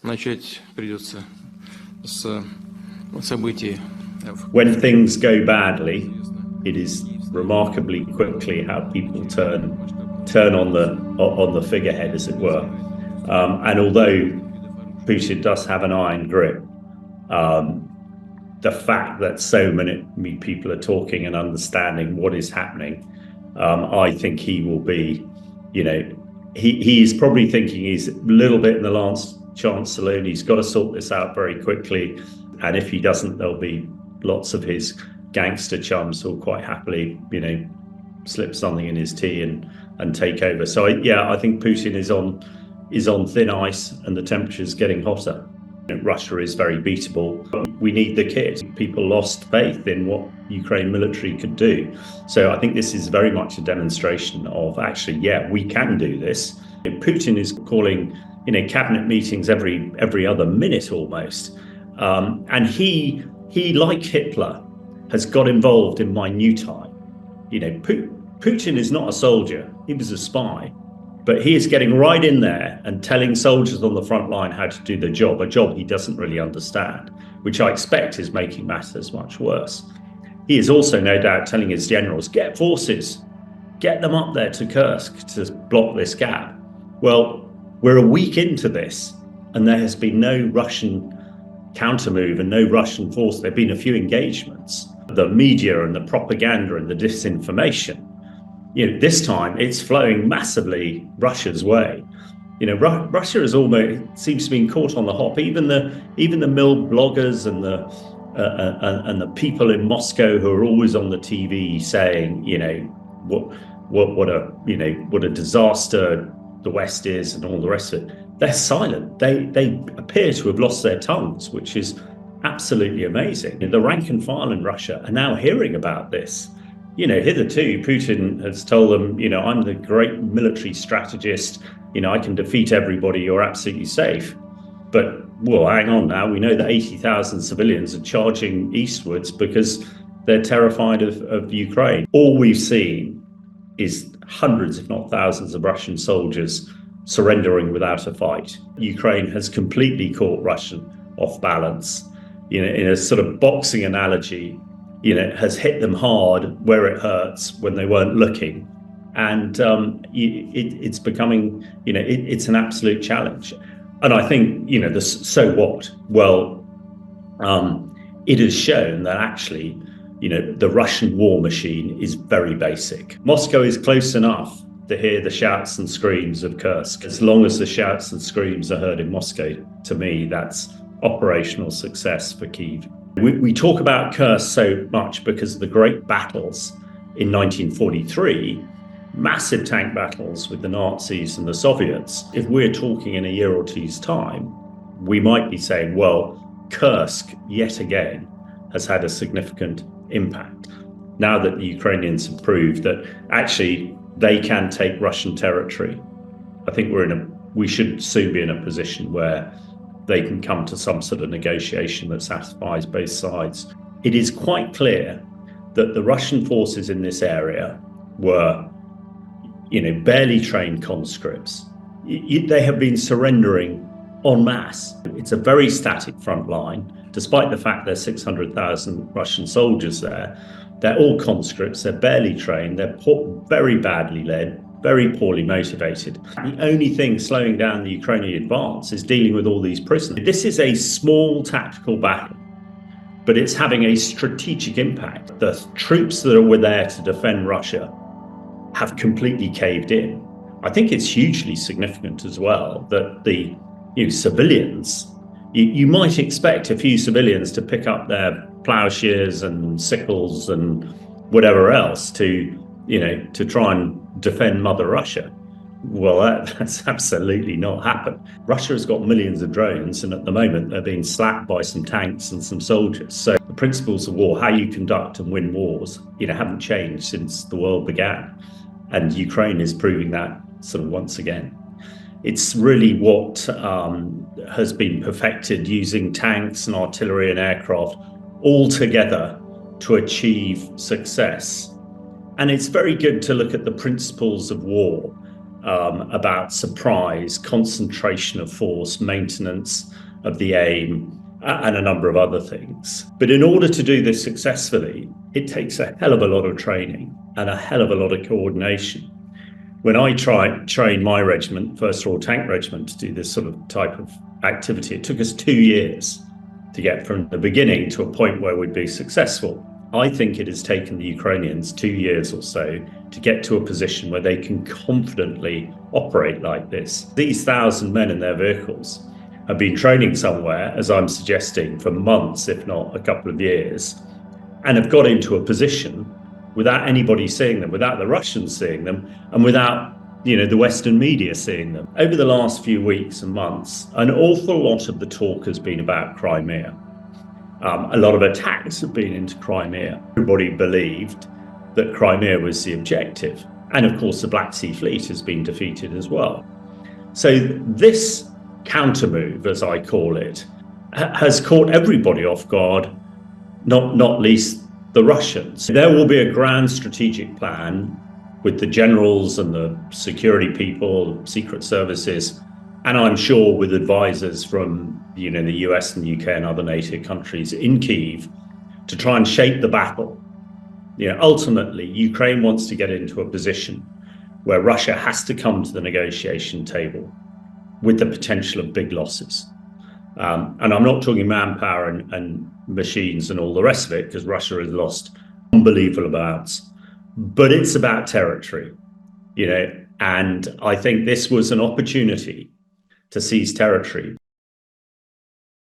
Начать придется с событий. When things go badly, it is remarkably quickly how people turn on the figurehead, as it were. And although Putin does have an iron grip, the fact that so many people are talking and understanding what is happening, I think he will be, he's probably thinking he's a little bit in the last chance saloon. He's got to sort this out very quickly. And if he doesn't, there'll be lots of his gangster chums who'll quite happily, slip something in his tea and take over. So I think Putin is on thin ice, and the temperature is getting hotter. Russia is very beatable. We need the kit. People lost faith in what Ukraine military could do. So I think this is very much a demonstration of actually, we can do this. Putin is calling, cabinet meetings every other minute almost. And he, like Hitler, has got involved in minutiae. Putin is not a soldier. He was a spy. But he is getting right in there and telling soldiers on the front line how to do the job, a job he doesn't really understand, which I expect is making matters much worse. He is also no doubt telling his generals, get forces, get them up there to Kursk to block this gap. Well, we're a week into this, and there has been no Russian countermove and no Russian force. There have been a few engagements. The media and the propaganda and the disinformation, this time it's flowing massively Russia's way. Russia is almost seems to be caught on the hop. Even the mill bloggers and the people in Moscow who are always on the TV saying, what a disaster the West is and all the rest of it. They're silent. They appear to have lost their tongues, which is absolutely amazing. The rank and file in Russia are now hearing about this. Hitherto Putin has told them, I'm the great military strategist. I can defeat everybody. You're absolutely safe. But, well, hang on now. We know that 80,000 civilians are charging eastwards because they're terrified of Ukraine. All we've seen is hundreds, if not thousands, of Russian soldiers surrendering without a fight. Ukraine has completely caught Russia off balance. In a sort of boxing analogy, has hit them hard where it hurts when they weren't looking. And it's becoming, it's an absolute challenge. And I think, so what? Well, it has shown that actually, the Russian war machine is very basic. Moscow is close enough to hear the shouts and screams of Kursk. As long as the shouts and screams are heard in Moscow, to me, that's operational success for Kyiv. We talk about Kursk so much because of the great battles in 1943, massive tank battles with the Nazis and the Soviets. If we're talking in a year or two's time, we might be saying, well, Kursk, yet again, has had a significant impact. Now that the Ukrainians have proved that actually they can take Russian territory, I think we should soon be in a position where they can come to some sort of negotiation that satisfies both sides. It is quite clear that the Russian forces in this area were, barely trained conscripts. They have been surrendering en masse. It's a very static front line, despite the fact there's 600,000 Russian soldiers there. They're all conscripts, they're barely trained, they're very badly led, very poorly motivated. The only thing slowing down the Ukrainian advance is dealing with all these prisoners. This is a small tactical battle, but it's having a strategic impact. The troops that were there to defend Russia have completely caved in. I think it's hugely significant as well that the civilians, you might expect a few civilians to pick up their plowshares and sickles and whatever else to try and defend Mother Russia. Well, that's absolutely not happened. Russia has got millions of drones, and at the moment they're being slapped by some tanks and some soldiers. So the principles of war, how you conduct and win wars, haven't changed since the world began. And Ukraine is proving that sort of once again. It's really what has been perfected using tanks and artillery and aircraft all together to achieve success. And it's very good to look at the principles of war about surprise, concentration of force, maintenance of the aim, and a number of other things. But in order to do this successfully, it takes a hell of a lot of training and a hell of a lot of coordination. When I train my regiment, 1st Royal Tank Regiment, to do this sort of type of activity, it took us 2 years to get from the beginning to a point where we'd be successful. I think it has taken the Ukrainians 2 years or so to get to a position where they can confidently operate like this. These 1,000 men in their vehicles have been training somewhere, as I'm suggesting, for months, if not a couple of years, and have got into a position without anybody seeing them, without the Russians seeing them, and without, the Western media seeing them. Over the last few weeks and months, an awful lot of the talk has been about Crimea. A lot of attacks have been into Crimea. Everybody believed that Crimea was the objective. And of course, the Black Sea Fleet has been defeated as well. So this counter-move, as I call it, has caught everybody off guard, not least the Russians. There will be a grand strategic plan with the generals and the security people, secret services, and I'm sure with advisors from the US and the UK and other NATO countries in Kyiv to try and shape the battle. Ultimately, Ukraine wants to get into a position where Russia has to come to the negotiation table with the potential of big losses. And I'm not talking manpower and machines and all the rest of it, because Russia has lost unbelievable amounts, but it's about territory, and I think this was an opportunity to seize territory.